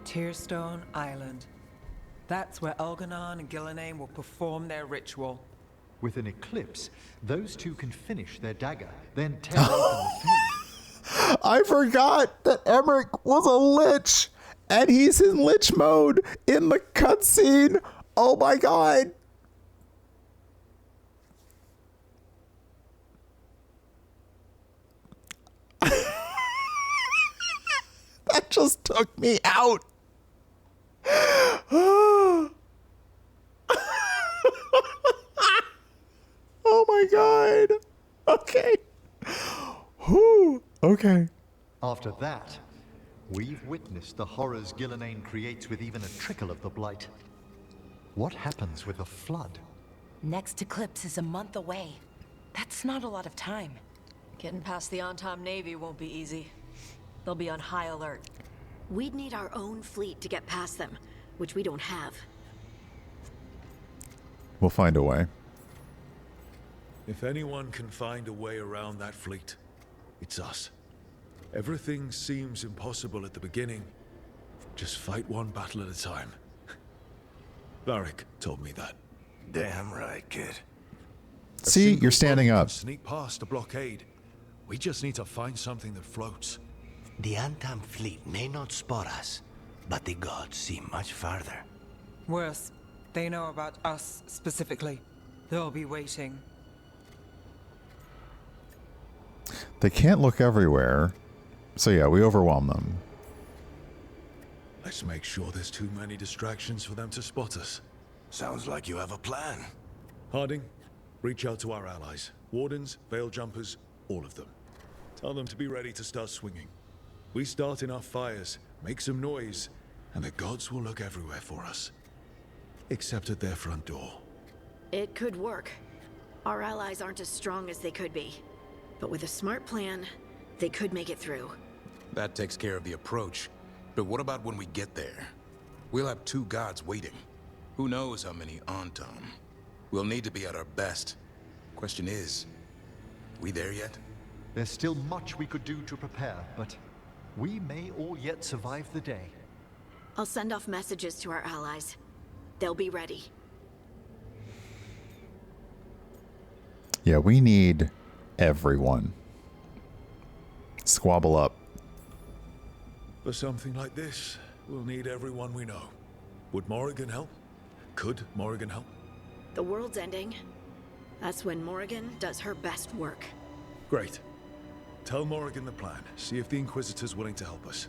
Tearstone Island. That's where Elganon and Gillenane will perform their ritual. With an eclipse, those two can finish their dagger, then tear open the thing. I forgot that Emmerich was a lich, and he's in lich mode in the cutscene. Oh my god. That just took me out. Oh my god. Okay. Whew. Okay. After that, we've witnessed the horrors Gillenane creates with even a trickle of the blight. What happens with the flood? Next eclipse is a month away. That's not a lot of time. Getting past the Antom Navy won't be easy. They'll be on high alert. We'd need our own fleet to get past them, which we don't have. We'll find a way. If anyone can find a way around that fleet, it's us. Everything seems impossible at the beginning. Just fight one battle at a time. Varric told me that. Damn right, kid. See, you're standing up. Sneak past a blockade. We just need to find something that floats. The Antam fleet may not spot us, but the gods see much farther. Worse, they know about us specifically. They'll be waiting. They can't look everywhere. So yeah, we overwhelm them. Let's make sure there's too many distractions for them to spot us. Sounds like you have a plan. Harding, reach out to our allies. Wardens, Veil Jumpers, all of them. Tell them to be ready to start swinging. We start enough fires, make some noise, and the gods will look everywhere for us. Except at their front door. It could work. Our allies aren't as strong as they could be. But with a smart plan, they could make it through. That takes care of the approach. But what about when we get there? We'll have two gods waiting. Who knows how many Antom? We'll need to be at our best. Question is, we there yet? There's still much we could do to prepare, but we may all yet survive the day. I'll send off messages to our allies. They'll be ready. Yeah, we need everyone. Squabble up. For something like this, we'll need everyone we know. Would Morrigan help? Could Morrigan help? The world's ending. That's when Morrigan does her best work. Great. Tell Morrigan the plan. See if the Inquisitor's willing to help us.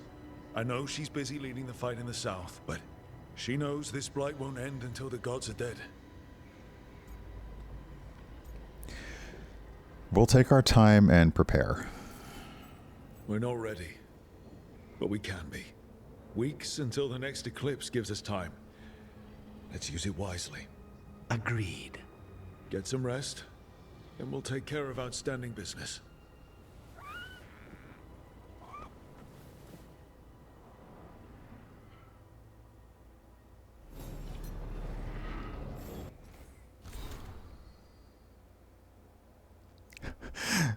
I know she's busy leading the fight in the south, but she knows this blight won't end until the gods are dead. We'll take our time and prepare. We're not ready, but we can be. Weeks until the next eclipse gives us time. Let's use it wisely. Agreed. Get some rest, and we'll take care of outstanding business.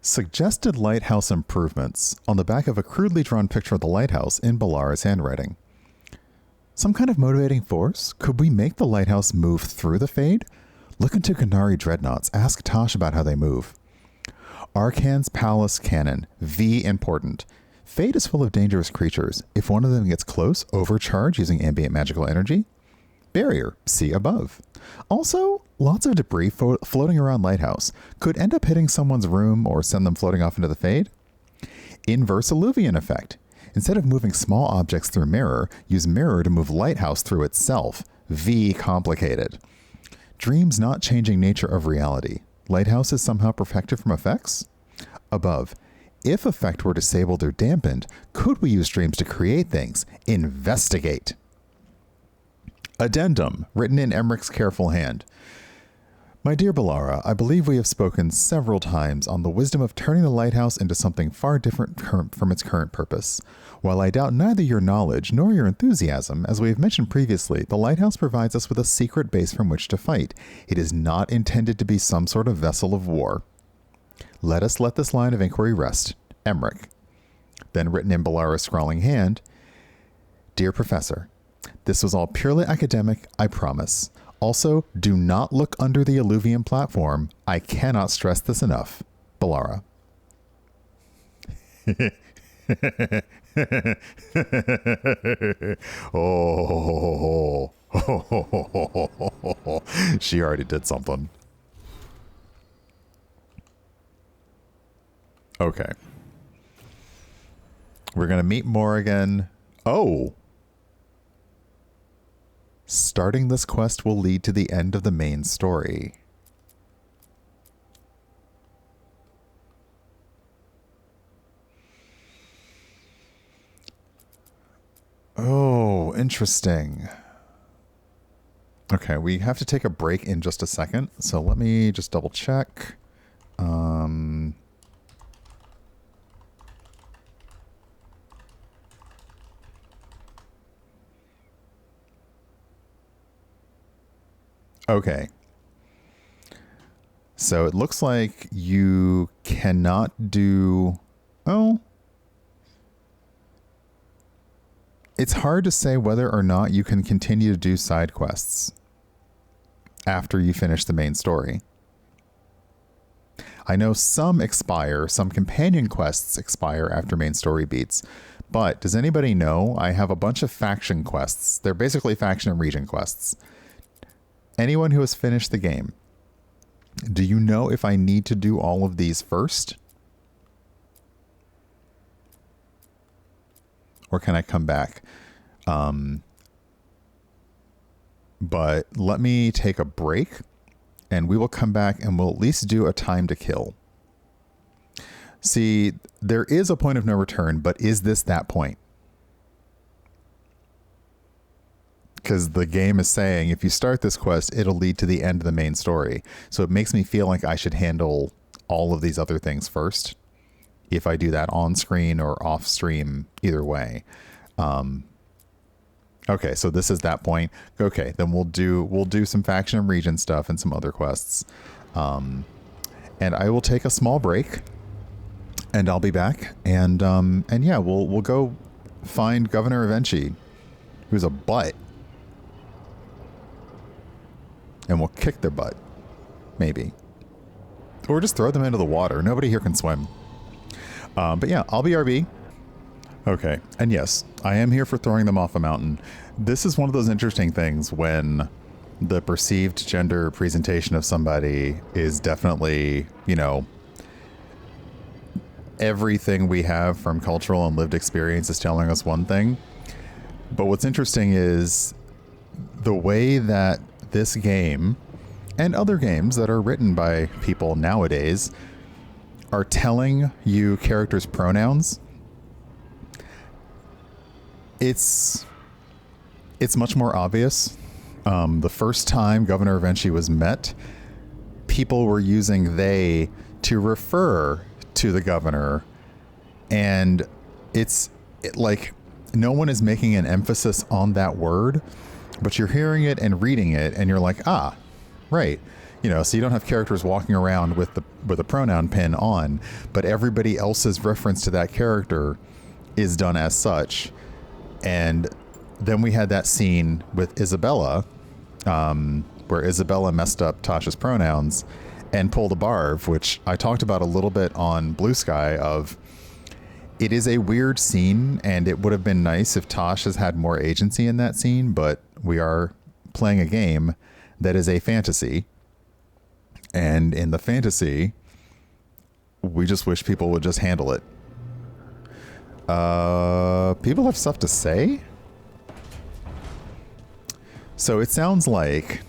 Suggested lighthouse improvements on the back of a crudely drawn picture of the lighthouse in Balara's handwriting. Some kind of motivating force? Could we make the lighthouse move through the Fade? Look into Gennari dreadnoughts. Ask Tosh about how they move. Arcan's Palace Cannon. V important. Fade is full of dangerous creatures. If one of them gets close, overcharge using ambient magical energy. Barrier. See above. Also, lots of debris floating around Lighthouse. Could end up hitting someone's room or send them floating off into the Fade. Inverse Illuvian effect. Instead of moving small objects through mirror, use mirror to move Lighthouse through itself. V complicated. Dreams not changing nature of reality. Lighthouse is somehow protected from effects? Above. If effect were disabled or dampened, could we use dreams to create things? Investigate. Addendum, written in Emmerich's careful hand. My dear Balara, I believe we have spoken several times on the wisdom of turning the lighthouse into something far different from its current purpose. While I doubt neither your knowledge nor your enthusiasm, as we have mentioned previously, the lighthouse provides us with a secret base from which to fight. It is not intended to be some sort of vessel of war. Let us let this line of inquiry rest. Emmerich. Then written in Balara's scrawling hand, Dear Professor, this was all purely academic, I promise. Also, do not look under the Alluvium platform. I cannot stress this enough. Ballara. Oh, she already did something. Okay. We're going to meet Morrigan. Oh. Starting this quest will lead to the end of the main story. Oh, interesting. Okay, we have to take a break in just a second, so let me just double check. Okay. So it looks like you cannot do... Oh. It's hard to say whether or not you can continue to do side quests after you finish the main story. I know some expire, some companion quests expire after main story beats, but does anybody know? I have a bunch of faction quests. They're basically faction and region quests. Anyone who has finished the game, do you know if I need to do all of these first? Or can I come back? But let me take a break and we will come back and we'll at least do a time to kill. See, there is a point of no return, but is this that point? Because the game is saying if you start this quest, it'll lead to the end of the main story. So it makes me feel like I should handle all of these other things first. If I do that on screen or off stream, either way. Okay, so this is that point. Okay, then we'll do some faction and region stuff and some other quests. And I will take a small break and I'll be back. And yeah, we'll go find Governor Avenchi, who's a butt. And we'll kick their butt. Maybe. Or just throw them into the water. Nobody here can swim. But yeah, I'll be RB. Okay. And yes, I am here for throwing them off a mountain. This is one of those interesting things when the perceived gender presentation of somebody is definitely, you know, everything we have from cultural and lived experience is telling us one thing. But what's interesting is the way that this game and other games that are written by people nowadays are telling you characters' pronouns. It's much more obvious. The first time Governor Avenchi was met, people were using they to refer to the governor, and like no one is making an emphasis on that word, but you're hearing it and reading it, and you're like, ah, right. You know, so you don't have characters walking around with a pronoun pin on, but everybody else's reference to that character is done as such. And then we had that scene with Isabella, where Isabella messed up Tasha's pronouns and pulled a Barv, which I talked about a little bit on Blue Sky of it is a weird scene, and it would have been nice if Tosh has had more agency in that scene, but we are playing a game that is a fantasy. And in the fantasy, we just wish people would just handle it. People have stuff to say? So it sounds like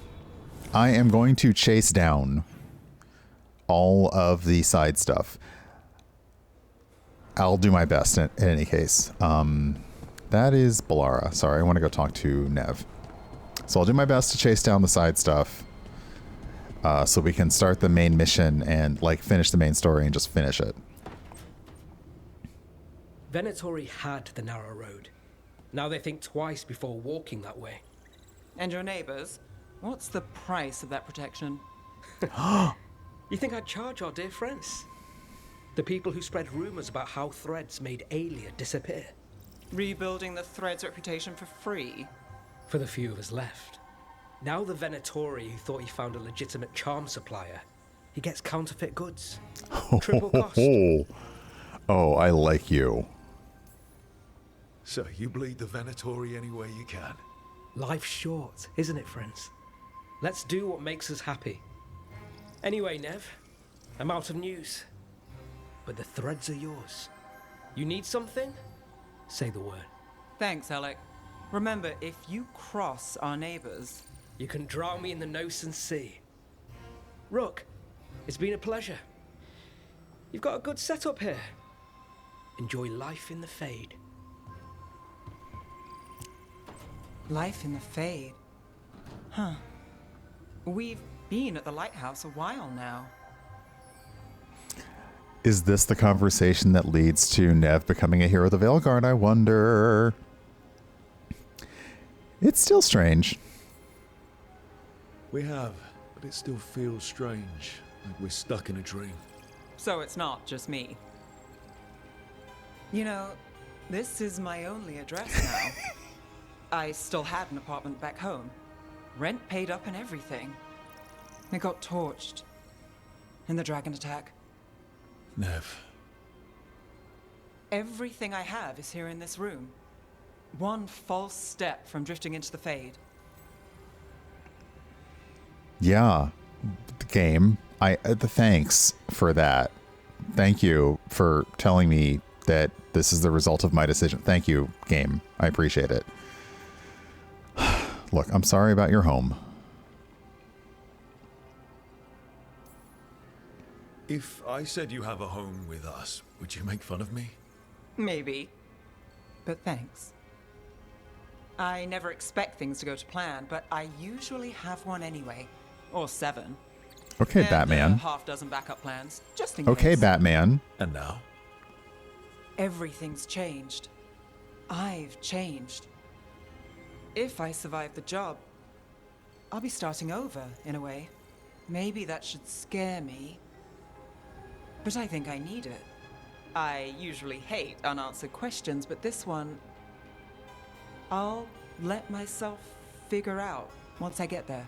I am going to chase down all of the side stuff. I'll do my best in any case. That is Ballara. Sorry, I want to go talk to Nev. So I'll do my best to chase down the side stuff. So we can start the main mission and like finish the main story and just finish it. Venatori had the narrow road. Now they think twice before walking that way. And your neighbors? What's the price of that protection? You think I'd charge our dear friends? The people who spread rumors about how threads made Aelia disappear. Rebuilding the Thread's reputation for free? For the few of us left. Now the Venatori who thought he found a legitimate charm supplier, he gets counterfeit goods. Triple cost. Oh, I like you. So you bleed the Venatori any way you can. Life's short, isn't it, friends? Let's do what makes us happy. Anyway, Nev, I'm out of news. But the threads are yours. You need something? Say the word. Thanks, Alec. Remember, if you cross our neighbors... You can drown me in the Nosen Sea. Rook, it's been a pleasure. You've got a good setup here. Enjoy life in the Fade. Life in the Fade? Huh. We've been at the lighthouse a while now. Is this the conversation that leads to Nev becoming a hero of the Veilguard, I wonder? It's still strange. We have, but it still feels strange, like we're stuck in a dream. So it's not just me. You know, this is my only address now. I still had an apartment back home. Rent paid up and everything. It got torched. In the dragon attack. Nev. Everything I have is here in this room. One false step from drifting into the Fade. Yeah. The game. Thanks for that. Thank you for telling me that this is the result of my decision. Thank you, game. I appreciate it. Look, I'm sorry about your home. If I said you have a home with us, would you make fun of me? Maybe. But thanks. I never expect things to go to plan, but I usually have one anyway. Or 7. Okay, and Batman. A half-dozen backup plans, just in Okay, case. Batman. And now? Everything's changed. I've changed. If I survive the job, I'll be starting over, in a way. Maybe that should scare me. But I think I need it. I usually hate unanswered questions, but this one... I'll let myself figure out once I get there.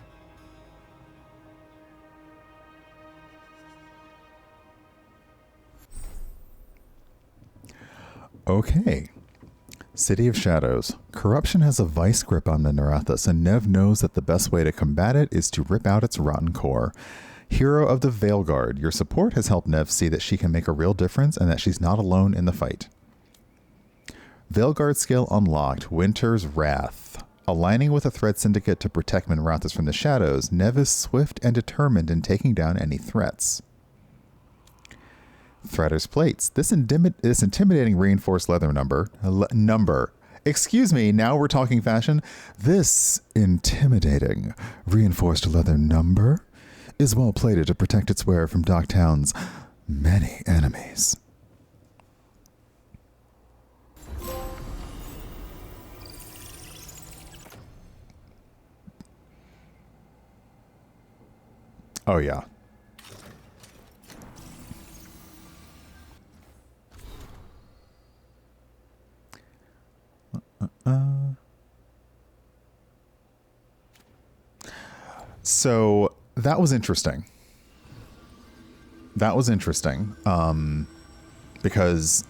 Okay. City of Shadows. Corruption has a vice grip on the Narathas, and Nev knows that the best way to combat it is to rip out its rotten core. Hero of the Veilguard, your support has helped Nev see that she can make a real difference and that she's not alone in the fight. Veilguard skill unlocked, Winter's Wrath. Aligning with a threat syndicate to protect Narathas from the shadows, Nev is swift and determined in taking down any threats. Threader's Plates. This intimidating reinforced leather number. Excuse me, now we're talking fashion. This intimidating reinforced leather number is well plated to protect its wearer from Dogtown's many enemies. Oh, yeah. So that was interesting. Because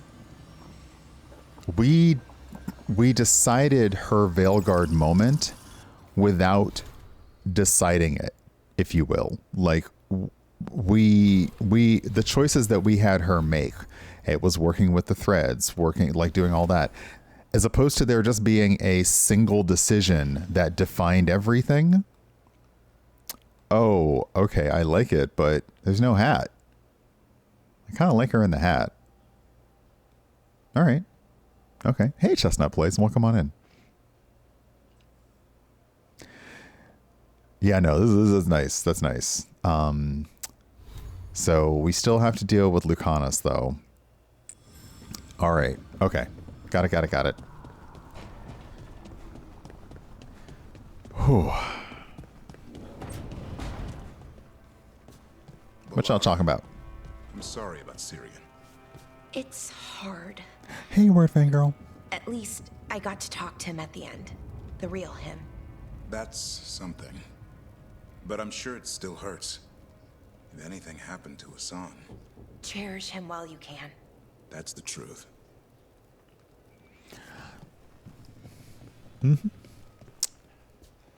we decided her Veilguard moment without deciding it, if you will. Like the choices that we had her make, it was working with the threads, doing all that, as opposed to there just being a single decision that defined everything. Oh, okay, I like it, but there's no hat. I kind of like her in the hat. All right. Okay. Hey, Chestnut Place, welcome on in. Yeah, no, this is nice. That's nice. So we still have to deal with Lucanus, though. All right. Okay. Got it. Whew. What y'all talking about? I'm sorry about Syrian. It's hard. Hey, word fangirl. At least I got to talk to him at the end. The real him. That's something. But I'm sure it still hurts. If anything happened to Hassan. Cherish him while you can. That's the truth. Mm-hmm.